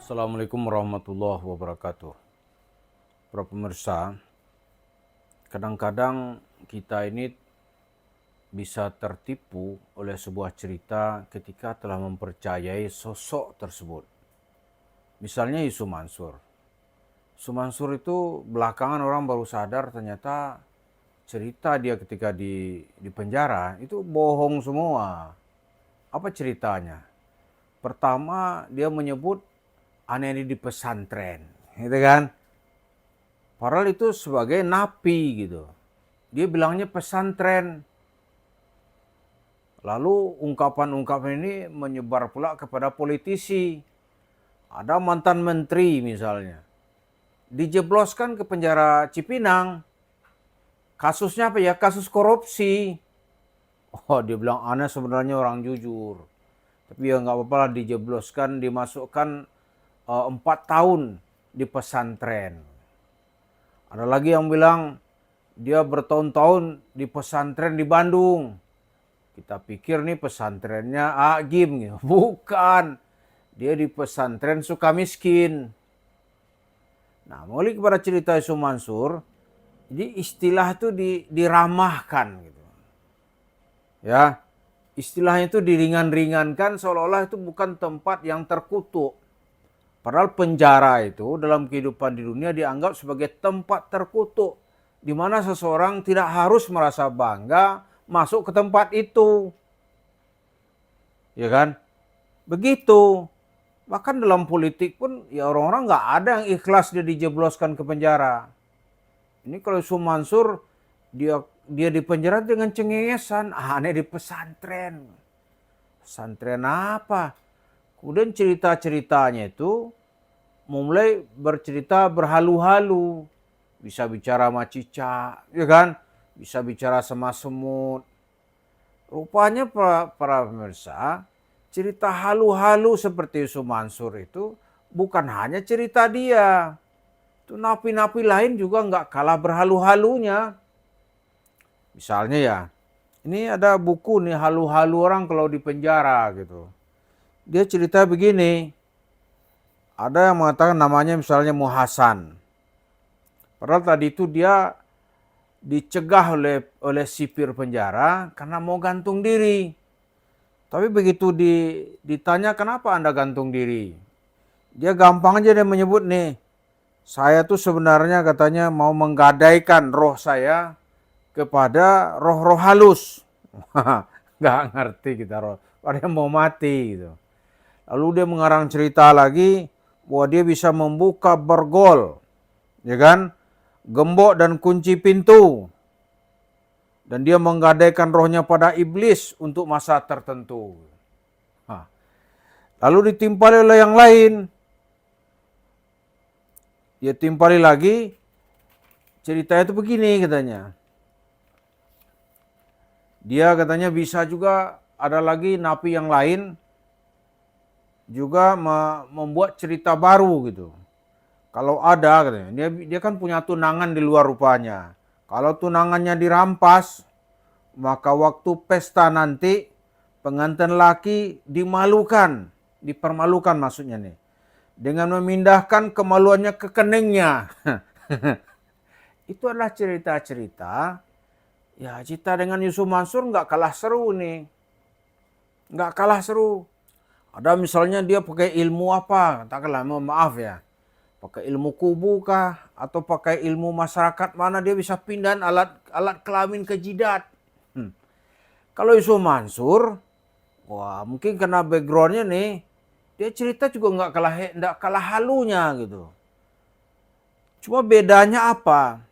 Assalamualaikum warahmatullahi wabarakatuh. Para pemirsa, kadang-kadang kita ini bisa tertipu oleh sebuah cerita ketika telah mempercayai sosok tersebut. Misalnya Yusuf Mansur. Yusuf Mansur itu belakangan orang baru sadar ternyata cerita dia ketika di penjara itu bohong semua. Apa ceritanya? Pertama dia menyebut aneh ini di pesantren, gitu kan? Padahal itu sebagai napi gitu. Dia bilangnya pesantren. Lalu ungkapan-ungkapan ini menyebar pula kepada politisi. Ada mantan menteri misalnya. Dijebloskan ke penjara Cipinang. Kasusnya apa ya? Kasus korupsi. Oh, dia bilang aneh sebenarnya orang jujur. Tapi ya nggak apa-apa lah, dijebloskan, dimasukkan 4 tahun di pesantren. Ada lagi yang bilang dia bertahun-tahun di pesantren di Bandung. Kita pikir nih pesantrennya Agim gitu. Bukan. Dia di pesantren Sukamiskin. Nah, balik kepada cerita Yusuf Mansur, jadi istilah itu diramahkan gitu. Ya. Istilahnya itu diringan-ringankan seolah-olah itu bukan tempat yang terkutuk. Padahal penjara itu dalam kehidupan di dunia dianggap sebagai tempat terkutuk, di mana seseorang tidak harus merasa bangga masuk ke tempat itu. Ya kan? Begitu. Bahkan dalam politik pun ya orang-orang nggak ada yang ikhlas dia dijebloskan ke penjara. Ini kalau Yusuf Mansur dia di penjara dengan cengengesan, aneh di pesantren. Pesantren apa? Kemudian cerita-ceritanya itu mulai bercerita berhalu-halu. Bisa bicara sama cicak, ya kan? Bisa bicara sama semut. Rupanya para pemirsa, cerita halu-halu seperti Yusuf Mansur itu bukan hanya cerita dia. Itu napi-napi lain juga nggak kalah berhalu-halunya. Misalnya ya, ini ada buku nih halu-halu orang kalau di penjara gitu. Dia cerita begini, ada yang mengatakan namanya misalnya Muhasan. Padahal tadi itu dia dicegah oleh sipir penjara karena mau gantung diri. Tapi begitu ditanya kenapa Anda gantung diri, dia gampang aja dia menyebut nih, saya tuh sebenarnya katanya mau menggadaikan roh saya kepada roh-roh halus. Nggak ngerti kita roh, ada yang mau mati gitu. Lalu dia mengarang cerita lagi bahwa dia bisa membuka borgol, ya kan, gembok dan kunci pintu. Dan dia menggadaikan rohnya pada iblis untuk masa tertentu. Lalu ditimpali oleh yang lain. Dia timpali lagi, ceritanya itu begini katanya. Dia katanya bisa juga ada lagi napi yang lain juga membuat cerita baru gitu. Kalau ada katanya, dia kan punya tunangan di luar rupanya. Kalau tunangannya dirampas, maka waktu pesta nanti pengantin laki dipermalukan maksudnya nih. Dengan memindahkan kemaluannya ke keningnya. Itu adalah cerita-cerita. Ya, cerita dengan Yusuf Mansur nggak kalah seru nih. Nggak kalah seru. Ada misalnya dia pakai ilmu apa, katakanlah maaf ya. Pakai ilmu kubu kah? Atau pakai ilmu masyarakat mana dia bisa pindahin alat kelamin ke jidat. Kalau Yusuf Mansur, wah mungkin karena backgroundnya nih, dia cerita juga nggak kalah halunya gitu. Cuma bedanya apa?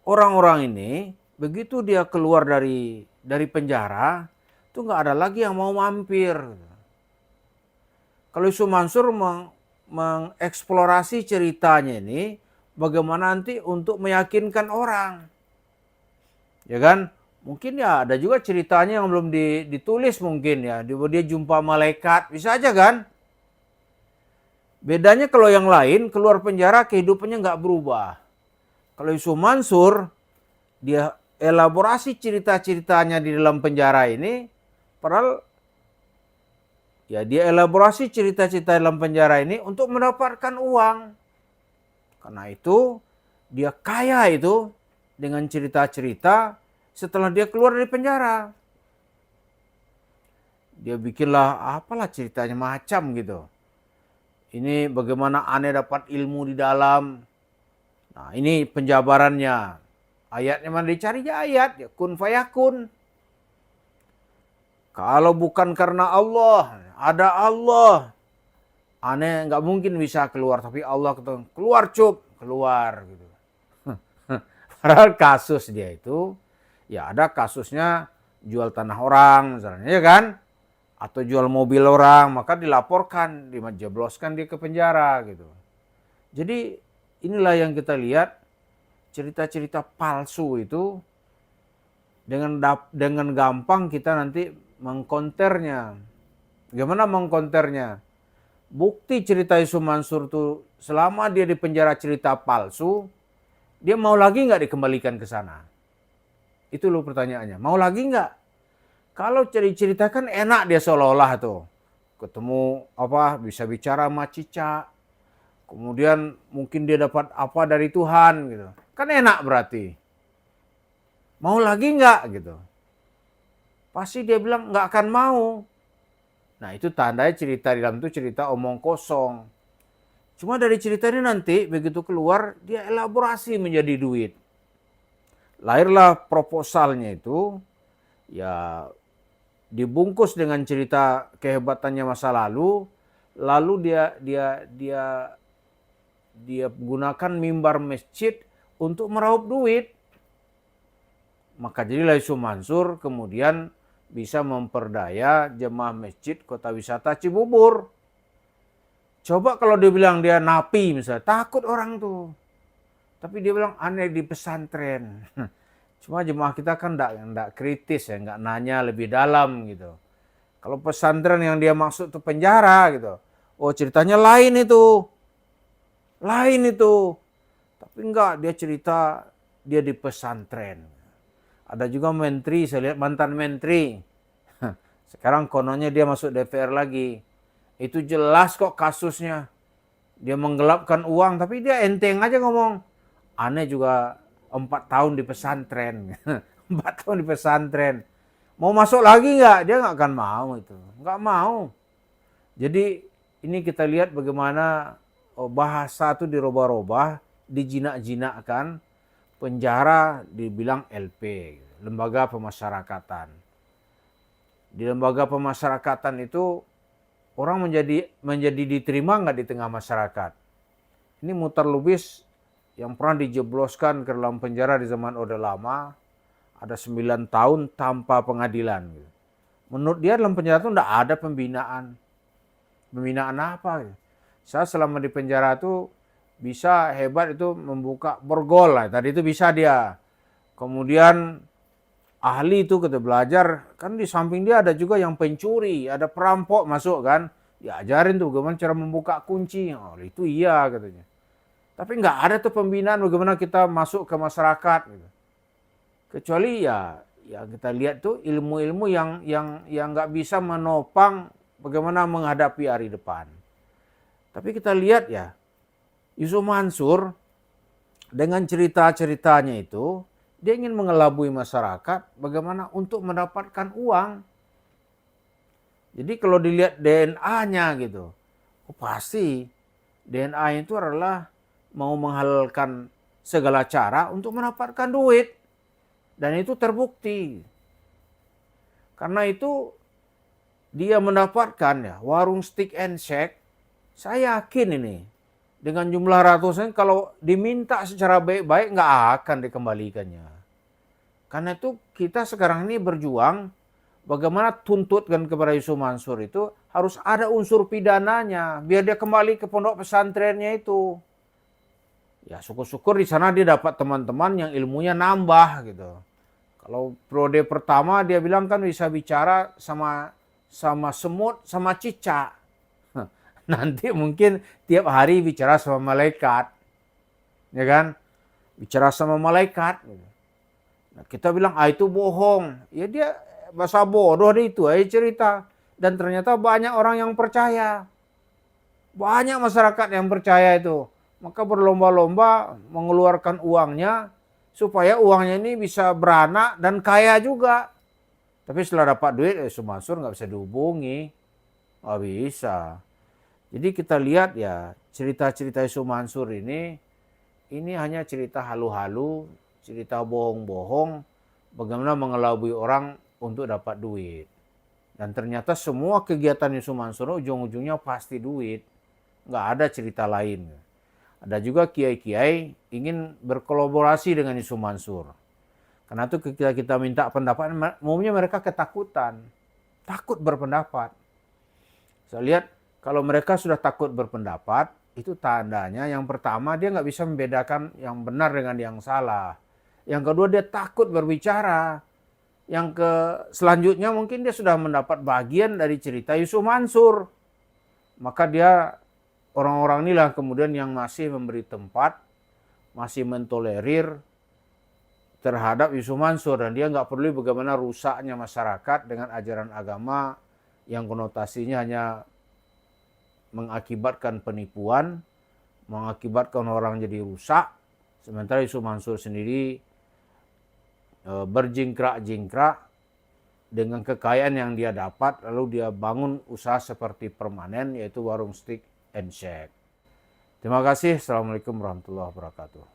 Orang-orang ini begitu dia keluar dari penjara, itu nggak ada lagi yang mau mampir. Kalau Yusuf Mansur mengeksplorasi ceritanya ini, bagaimana nanti untuk meyakinkan orang. Ya kan? Mungkin ya ada juga ceritanya yang belum ditulis mungkin ya. Dia jumpa malaikat, bisa aja kan? Bedanya kalau yang lain keluar penjara kehidupannya nggak berubah. Kalau Yusuf Mansur, dia elaborasi cerita-ceritanya di dalam penjara ini, padahal Ya dia elaborasi cerita-cerita dalam penjara ini untuk mendapatkan uang. Karena itu dia kaya itu dengan cerita-cerita setelah dia keluar dari penjara. Dia bikinlah apalah ceritanya macam gitu. Ini bagaimana aneh dapat ilmu di dalam. Nah ini penjabarannya. Ayatnya mana dicari ya ayat. Ya, kun fayakun. Kalau bukan karena Allah, ada Allah. Aneh nggak mungkin bisa keluar. Tapi Allah kata, keluar cup. Keluar gitu. Padahal kasus dia itu, ya ada kasusnya jual tanah orang misalnya, ya kan? Atau jual mobil orang, maka dilaporkan, dijebloskan dia ke penjara gitu. Jadi inilah yang kita lihat, cerita-cerita palsu itu dengan gampang kita nanti mengkonternya. Gimana mengkonternya? Bukti cerita Yusuf Mansur itu selama dia di penjara cerita palsu, dia mau lagi nggak dikembalikan ke sana? Itu loh pertanyaannya. Mau lagi nggak? Kalau ceritakan enak dia seolah-olah tuh. Ketemu apa bisa bicara sama cicak. Kemudian mungkin dia dapat apa dari Tuhan gitu. Kan enak berarti. Mau lagi nggak gitu. Pasti dia bilang nggak akan mau. Nah itu tandanya cerita di dalam itu cerita omong kosong. Cuma dari cerita ini nanti begitu keluar dia elaborasi menjadi duit. Lahirlah proposalnya itu ya dibungkus dengan cerita kehebatannya masa lalu dia gunakan mimbar masjid untuk meraup duit. Maka jadilah Yusuf Mansur kemudian bisa memperdaya jemaah masjid kota wisata Cibubur. Coba kalau dia bilang dia napi misalnya, takut orang tuh. Tapi dia bilang aneh di pesantren. Cuma jemaah kita kan enggak kritis ya, enggak nanya lebih dalam gitu. Kalau pesantren yang dia maksud itu penjara gitu. Oh ceritanya lain itu. Lain itu. Tapi enggak, dia cerita dia di pesantren. Ada juga menteri, saya lihat mantan menteri. Sekarang kononnya dia masuk DPR lagi. Itu jelas kok kasusnya. Dia menggelapkan uang, tapi dia enteng aja ngomong. Aneh juga 4 tahun di pesantren. 4 tahun di pesantren. Mau masuk lagi nggak? Dia nggak akan mau itu. Nggak mau. Jadi ini kita lihat bagaimana bahasa itu dirubah-rubah, dijinak-jinakkan. Penjara dibilang LP, lembaga pemasyarakatan. Di lembaga pemasyarakatan itu orang menjadi diterima nggak di tengah masyarakat. Ini Mutar Lubis yang pernah dijebloskan ke dalam penjara di zaman Orde Lama, ada 9 tahun tanpa pengadilan. Menurut dia dalam penjara itu tidak ada pembinaan. Pembinaan apa? Saya selama di penjara itu bisa hebat itu membuka borgol lah. Tadi itu bisa dia. Kemudian ahli itu kita belajar, kan di samping dia ada juga yang pencuri, ada perampok masuk kan. Diajarin tuh bagaimana cara membuka kunci. Oh, itu iya katanya. Tapi nggak ada tuh pembinaan bagaimana kita masuk ke masyarakat gitu. Kecuali ya kita lihat tuh ilmu-ilmu yang nggak bisa menopang bagaimana menghadapi hari depan. Tapi kita lihat ya, Yusuf Mansur dengan cerita-ceritanya itu dia ingin mengelabui masyarakat bagaimana untuk mendapatkan uang. Jadi kalau dilihat DNA-nya gitu, pasti DNA itu adalah mau menghalalkan segala cara untuk mendapatkan duit. Dan itu terbukti. Karena itu dia mendapatkan ya warung stick and shake. Saya yakin ini dengan jumlah ratusan kalau diminta secara baik-baik nggak akan dikembalikannya. Karena itu kita sekarang ini berjuang bagaimana tuntutkan kepada Yusuf Mansur itu harus ada unsur pidananya biar dia kembali ke pondok pesantrennya itu. Ya syukur-syukur di sana dia dapat teman-teman yang ilmunya nambah gitu. Kalau periode pertama dia bilang kan bisa bicara sama semut, sama cicak. Nanti mungkin tiap hari bicara sama malaikat. Ya kan? Bicara sama malaikat. Nah, kita bilang, itu bohong. Ya dia bahasa bodoh deh itu aja cerita. Dan ternyata banyak orang yang percaya. Banyak masyarakat yang percaya itu. Maka berlomba-lomba mengeluarkan uangnya supaya uangnya ini bisa beranak dan kaya juga. Tapi setelah dapat duit, Syumansur nggak bisa dihubungi. Nggak bisa. Jadi kita lihat ya, cerita-cerita Syumansur ini hanya cerita halu-halu, cerita bohong-bohong, bagaimana mengelabui orang untuk dapat duit. Dan ternyata semua kegiatan Yusuf Mansur ujung-ujungnya pasti duit. Nggak ada cerita lain. Ada juga kiai-kiai ingin berkolaborasi dengan Yusuf Mansur. Karena itu ketika kita minta pendapat, umumnya mereka ketakutan. Takut berpendapat. Saya lihat kalau mereka sudah takut berpendapat, itu tandanya yang pertama dia nggak bisa membedakan yang benar dengan yang salah. Yang kedua dia takut berbicara. Yang selanjutnya mungkin dia sudah mendapat bagian dari cerita Yusuf Mansur. Maka dia orang-orang inilah kemudian yang masih memberi tempat, masih mentolerir terhadap Yusuf Mansur. Dan dia nggak peduli bagaimana rusaknya masyarakat dengan ajaran agama yang konotasinya hanya mengakibatkan penipuan, mengakibatkan orang jadi rusak. Sementara Yusuf Mansur sendiri berjingkrak-jingkrak dengan kekayaan yang dia dapat, lalu dia bangun usaha seperti permanen, yaitu warung steak and shake. Terima kasih. Assalamualaikum warahmatullahi wabarakatuh.